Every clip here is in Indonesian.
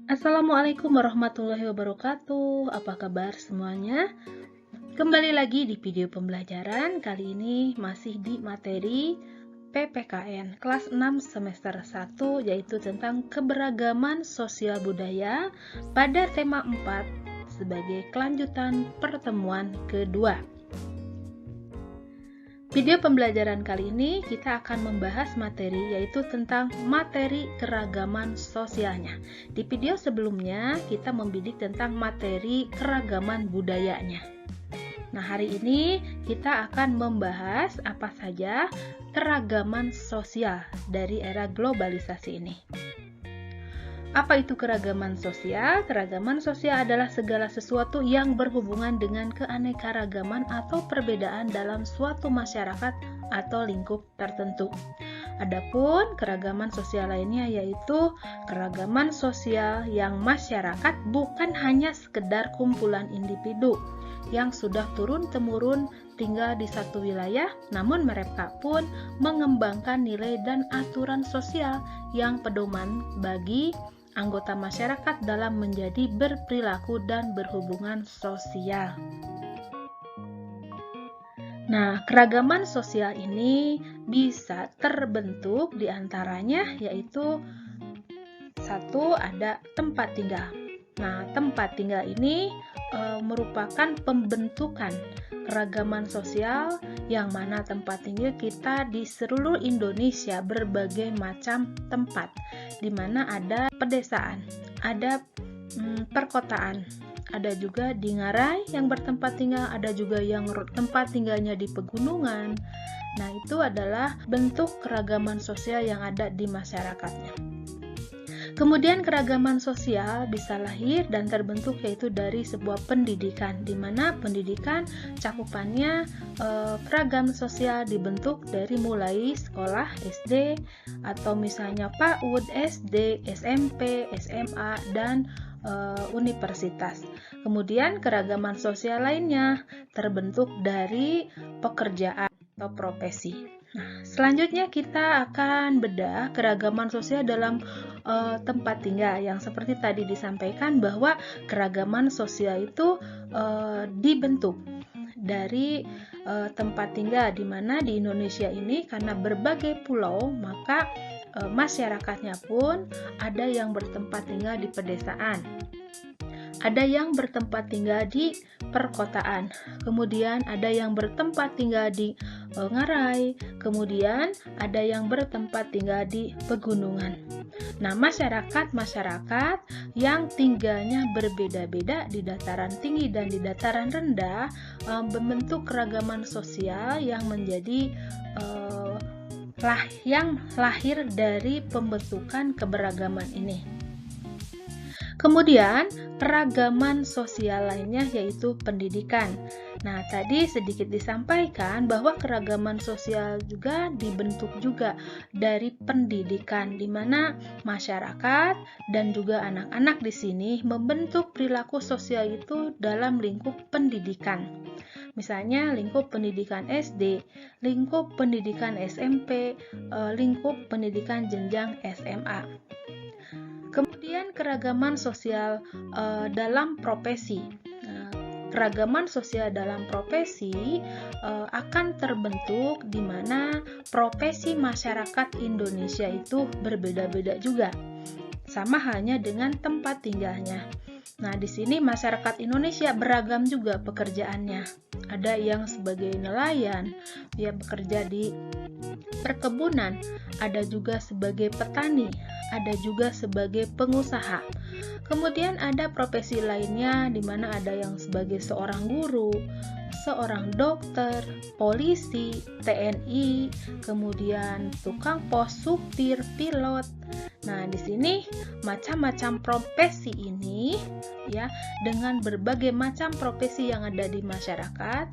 Assalamualaikum warahmatullahi wabarakatuh. Apa kabar semuanya? Kembali lagi di video pembelajaran. Kali ini masih di materi PPKN kelas 6 semester 1, yaitu tentang keberagaman sosial budaya pada tema 4 sebagai kelanjutan pertemuan kedua. Video pembelajaran kali ini kita akan membahas materi yaitu tentang materi keragaman sosialnya. Di video sebelumnya kita membidik tentang materi keragaman budayanya. Nah, hari ini kita akan membahas apa saja keragaman sosial dari era globalisasi ini. Apa itu keragaman sosial? Keragaman sosial adalah segala sesuatu yang berhubungan dengan keanekaragaman atau perbedaan dalam suatu masyarakat atau lingkup tertentu. Adapun keragaman sosial lainnya yaitu keragaman sosial yang masyarakat bukan hanya sekedar kumpulan individu yang sudah turun-temurun tinggal di satu wilayah, namun mereka pun mengembangkan nilai dan aturan sosial yang pedoman bagi anggota masyarakat dalam menjadi berperilaku dan berhubungan sosial. Nah, keragaman sosial ini bisa terbentuk diantaranya yaitu satu, ada tempat tinggal. Nah, tempat tinggal ini merupakan pembentukan keragaman sosial yang mana tempat tinggal kita di seluruh Indonesia berbagai macam tempat, di mana ada pedesaan, ada perkotaan, ada juga di ngarai yang bertempat tinggal, ada juga yang tempat tinggalnya di pegunungan. Nah, itu adalah bentuk keragaman sosial yang ada di masyarakatnya. Kemudian keragaman sosial bisa lahir dan terbentuk yaitu dari sebuah pendidikan, di mana pendidikan cakupannya keragaman sosial dibentuk dari mulai sekolah SD atau misalnya PAUD, SD, SMP, SMA, dan universitas. Kemudian keragaman sosial lainnya terbentuk dari pekerjaan atau profesi. Nah, selanjutnya kita akan bedah keragaman sosial dalam tempat tinggal yang seperti tadi disampaikan bahwa keragaman sosial itu dibentuk dari tempat tinggal, di mana di Indonesia ini karena berbagai pulau maka masyarakatnya pun ada yang bertempat tinggal di pedesaan, ada yang bertempat tinggal di perkotaan, kemudian ada yang bertempat tinggal di ngarai, kemudian ada yang bertempat tinggal di pegunungan. Nah, masyarakat yang tinggalnya berbeda-beda di dataran tinggi dan di dataran rendah membentuk keragaman sosial yang menjadi yang lahir dari pembentukan keberagaman ini. Kemudian, keragaman sosial lainnya yaitu pendidikan. Nah, tadi sedikit disampaikan bahwa keragaman sosial juga dibentuk juga dari pendidikan, di mana masyarakat dan juga anak-anak di sini membentuk perilaku sosial itu dalam lingkup pendidikan. Misalnya lingkup pendidikan SD, lingkup pendidikan SMP, lingkup pendidikan jenjang SMA. Kemudian keragaman sosial dalam profesi. Keragaman sosial dalam profesi akan terbentuk di mana profesi masyarakat Indonesia itu berbeda-beda juga. Sama halnya dengan tempat tinggalnya. Nah, di sini masyarakat Indonesia beragam juga pekerjaannya. Ada yang sebagai nelayan, dia bekerja di perkebunan, ada juga sebagai petani, ada juga sebagai pengusaha. Kemudian ada profesi lainnya di mana ada yang sebagai seorang guru, seorang dokter, polisi, TNI, kemudian tukang pos, supir, pilot. Nah, di sini macam-macam profesi ini ya, dengan berbagai macam profesi yang ada di masyarakat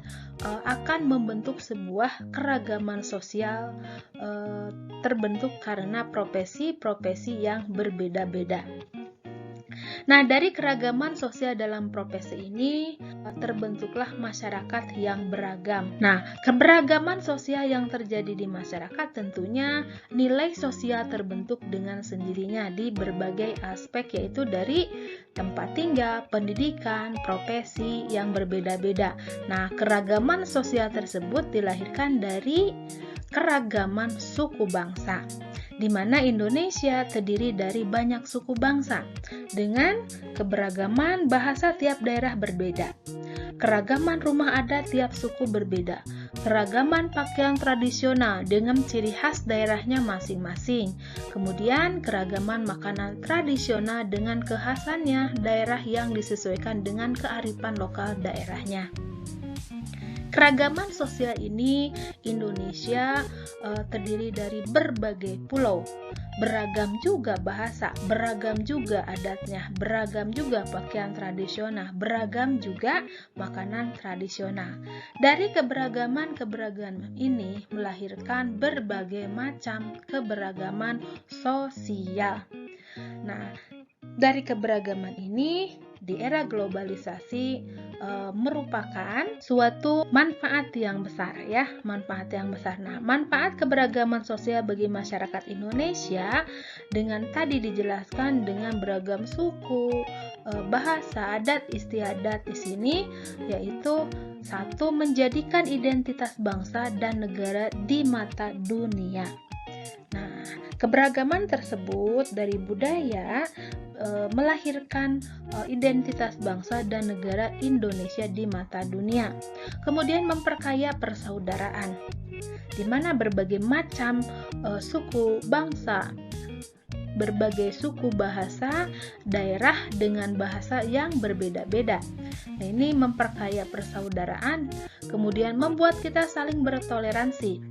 akan membentuk sebuah keragaman sosial terbentuk karena profesi-profesi yang berbeda-beda. Nah, dari keragaman sosial dalam profesi ini terbentuklah masyarakat yang beragam. Nah, keberagaman sosial yang terjadi di masyarakat tentunya nilai sosial terbentuk dengan sendirinya di berbagai aspek, yaitu dari tempat tinggal, pendidikan, profesi yang berbeda-beda. Nah, keragaman sosial tersebut dilahirkan dari keragaman suku bangsa, di mana Indonesia terdiri dari banyak suku bangsa dengan keberagaman bahasa tiap daerah berbeda, keragaman rumah adat tiap suku berbeda, keragaman pakaian tradisional dengan ciri khas daerahnya masing-masing, kemudian keragaman makanan tradisional dengan kekhasannya daerah yang disesuaikan dengan kearifan lokal daerahnya. Keragaman sosial ini Indonesia terdiri dari berbagai pulau, beragam juga bahasa, beragam juga adatnya, beragam juga pakaian tradisional, beragam juga makanan tradisional. Dari keberagaman ini melahirkan berbagai macam keberagaman sosial. Nah, dari keberagaman ini di era globalisasi merupakan suatu manfaat yang besar ya, manfaat yang besar. Nah, manfaat keberagaman sosial bagi masyarakat Indonesia dengan tadi dijelaskan dengan beragam suku, bahasa, adat, istiadat di sini, yaitu satu, menjadikan identitas bangsa dan negara di mata dunia. Nah, keberagaman tersebut dari budaya melahirkan identitas bangsa dan negara Indonesia di mata dunia. Kemudian memperkaya persaudaraan, di mana berbagai macam suku bangsa, berbagai suku bahasa, daerah dengan bahasa yang berbeda-beda. Nah, ini memperkaya persaudaraan, kemudian membuat kita saling bertoleransi,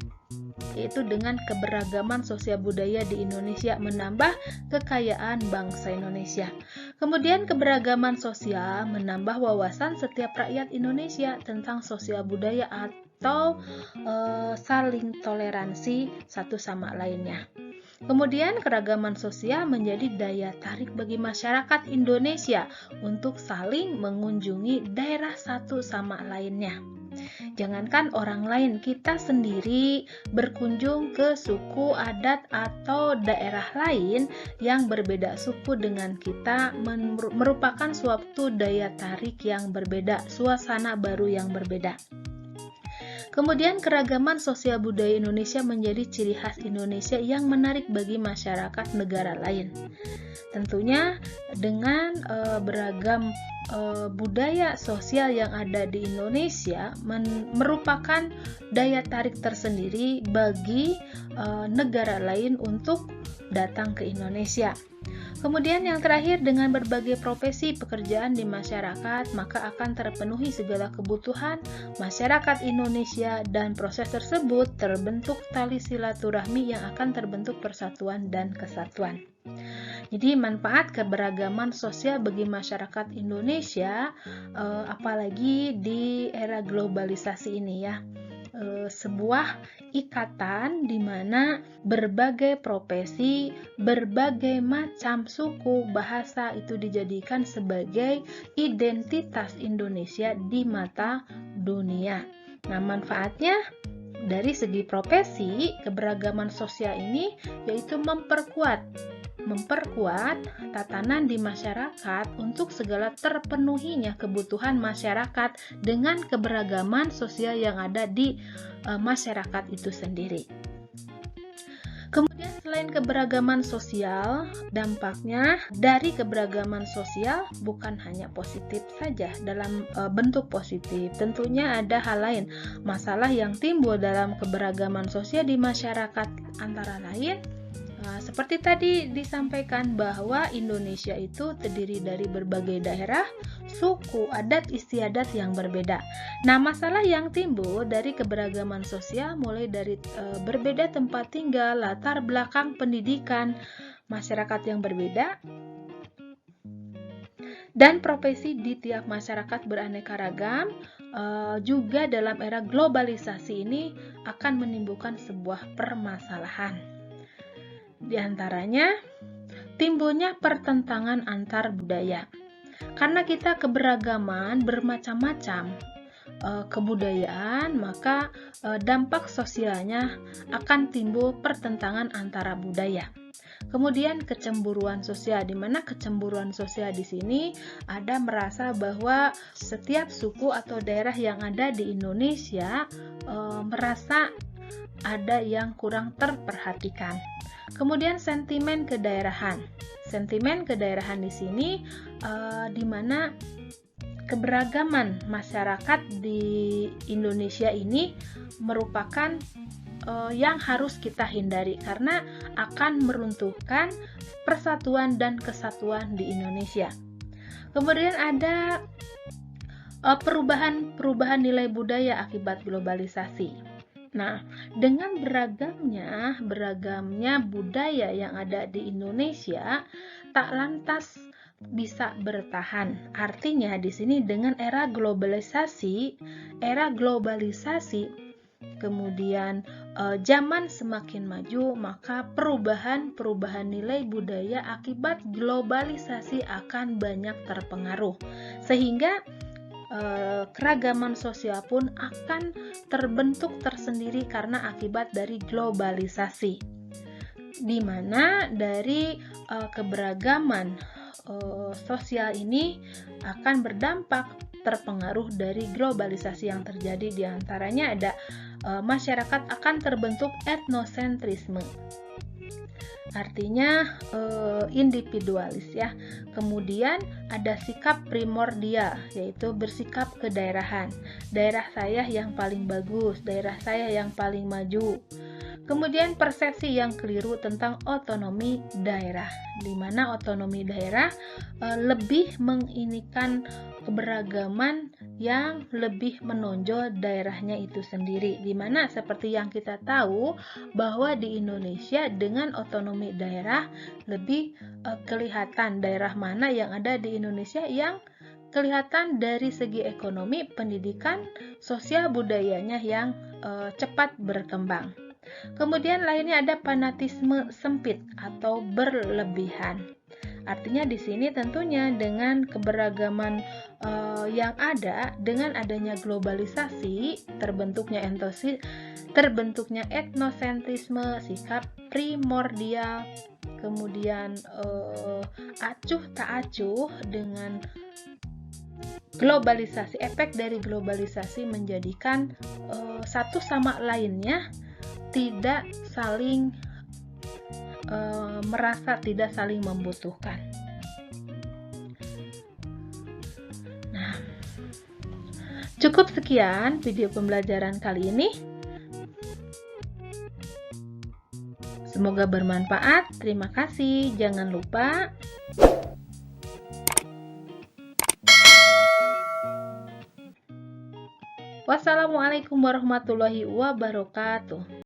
yaitu dengan keberagaman sosial budaya di Indonesia menambah kekayaan bangsa Indonesia. Kemudian keberagaman sosial menambah wawasan setiap rakyat Indonesia tentang sosial budaya atau saling toleransi satu sama lainnya. Kemudian keragaman sosial menjadi daya tarik bagi masyarakat Indonesia untuk saling mengunjungi daerah satu sama lainnya. Jangankan orang lain, kita sendiri berkunjung ke suku, adat, atau daerah lain yang berbeda suku dengan kita merupakan suatu daya tarik yang berbeda, suasana baru yang berbeda. Kemudian keragaman sosial budaya Indonesia menjadi ciri khas Indonesia yang menarik bagi masyarakat negara lain. Tentunya dengan beragam budaya sosial yang ada di Indonesia merupakan daya tarik tersendiri bagi negara lain untuk datang ke Indonesia. Kemudian yang terakhir, dengan berbagai profesi pekerjaan di masyarakat, maka akan terpenuhi segala kebutuhan masyarakat Indonesia, dan proses tersebut terbentuk tali silaturahmi yang akan terbentuk persatuan dan kesatuan. Jadi manfaat keberagaman sosial bagi masyarakat Indonesia, apalagi di era globalisasi ini ya, sebuah ikatan di mana berbagai profesi, berbagai macam suku, bahasa itu dijadikan sebagai identitas Indonesia di mata dunia. Nah, manfaatnya dari segi profesi, keberagaman sosial ini yaitu memperkuat tatanan di masyarakat untuk segala terpenuhinya kebutuhan masyarakat dengan keberagaman sosial yang ada di masyarakat itu sendiri. Kemudian selain keberagaman sosial, dampaknya dari keberagaman sosial bukan hanya positif saja dalam bentuk positif. Tentunya ada hal lain, masalah yang timbul dalam keberagaman sosial di masyarakat antara lain seperti tadi disampaikan bahwa Indonesia itu terdiri dari berbagai daerah, suku, adat, istiadat yang berbeda. Nah, masalah yang timbul dari keberagaman sosial mulai dari berbeda tempat tinggal, latar belakang pendidikan, masyarakat yang berbeda, dan profesi di tiap masyarakat beraneka ragam. Juga dalam era globalisasi ini akan menimbulkan sebuah permasalahan. Di antaranya, timbulnya pertentangan antar budaya. Karena kita keberagaman bermacam-macam kebudayaan, maka dampak sosialnya akan timbul pertentangan antara budaya. Kemudian kecemburuan sosial, di mana kecemburuan sosial di sini ada merasa bahwa setiap suku atau daerah yang ada di Indonesia merasa ada yang kurang terperhatikan. Kemudian sentimen kedaerahan. Sentimen kedaerahan di sini di mana keberagaman masyarakat di Indonesia ini merupakan yang harus kita hindari karena akan meruntuhkan persatuan dan kesatuan di Indonesia. Kemudian ada perubahan nilai budaya akibat globalisasi. Nah, dengan beragamnya budaya yang ada di Indonesia tak lantas bisa bertahan. Artinya di sini dengan era globalisasi, kemudian zaman semakin maju, maka perubahan nilai budaya akibat globalisasi akan banyak terpengaruh. Sehingga keragaman sosial pun akan terbentuk tersendiri karena akibat dari globalisasi. Di mana dari keberagaman sosial ini akan berdampak terpengaruh dari globalisasi yang terjadi. Di antaranya ada masyarakat akan terbentuk etnosentrisme. Artinya individualis ya. Kemudian ada sikap primordial, yaitu bersikap kedaerahan. Daerah saya yang paling bagus, daerah saya yang paling maju. Kemudian persepsi yang keliru tentang otonomi daerah, di mana otonomi daerah lebih menginikan keberagaman yang lebih menonjol daerahnya itu sendiri, di mana seperti yang kita tahu bahwa di Indonesia dengan otonomi daerah lebih kelihatan daerah mana yang ada di Indonesia yang kelihatan dari segi ekonomi, pendidikan, sosial budayanya yang cepat berkembang. Kemudian lainnya ada fanatisme sempit atau berlebihan. Artinya di sini tentunya dengan keberagaman yang ada, dengan adanya globalisasi, terbentuknya etnosentrisme, sikap primordial, kemudian acuh tak acuh dengan globalisasi. Efek dari globalisasi menjadikan satu sama lainnya tidak saling merasa tidak saling membutuhkan. Nah, cukup sekian video pembelajaran kali ini. Semoga bermanfaat. Terima kasih. Jangan lupa wassalamualaikum warahmatullahi wabarakatuh.